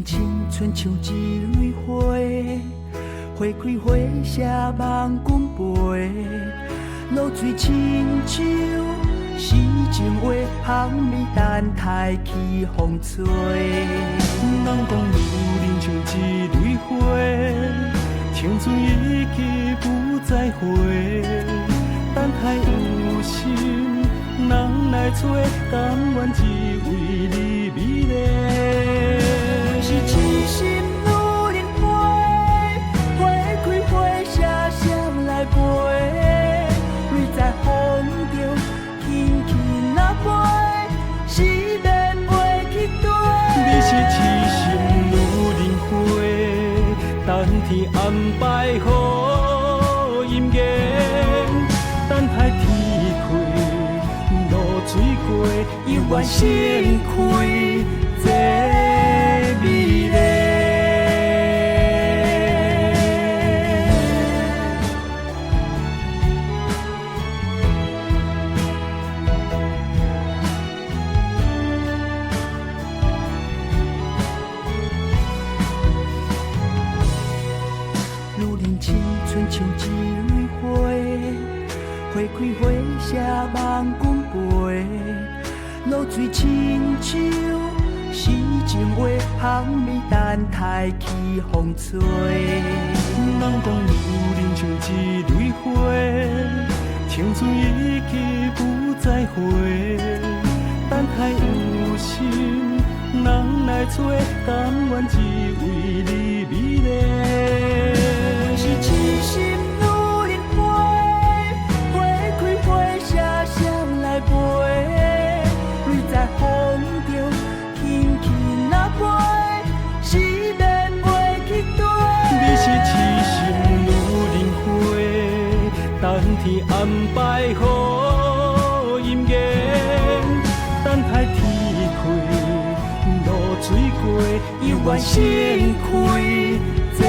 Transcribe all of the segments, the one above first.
人青春像一蕊花，花开花谢望君陪。露水亲像诗情话，香蜜等待起风吹。人讲女人像一蕊花，青春已经不再回。等待有心人来找，甘愿只为你美丽。是痴心女人花，花开花谢谁来陪？蕊在风中轻轻啊飞，是免袂去追。你是痴心女人花，等天安排好姻缘，等待天开露水过，永远盛开这美丽。女人青春像一蕊花，花开花谢望君陪。露水亲像诗情话，香蜜等待起风吹。人讲女人像一蕊花，青春已经不再回。等待有心人来找，甘愿只为你美丽。是痴心女人花，花开花谢谁来陪？蕊在风中轻轻啊飞，是免袂去追。你是痴心女人花，等天安排好姻缘，等待天开露水过，永远盛开这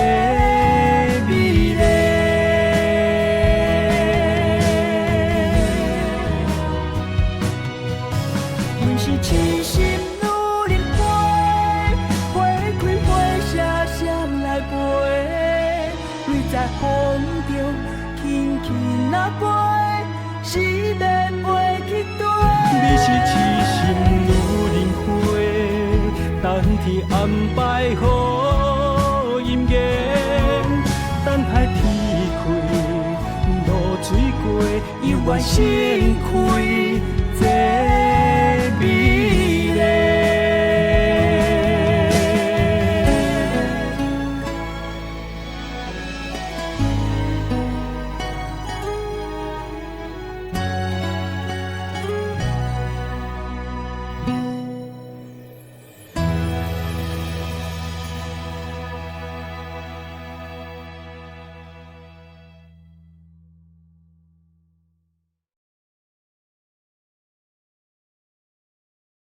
美丽。阮是痴心女人花，花开花谢谁来陪？蕊在风中轻轻啊飞，是免袂去追。你是痴心女人花，等天安排好姻缘，等待天开露水过，永远盛开这美丽。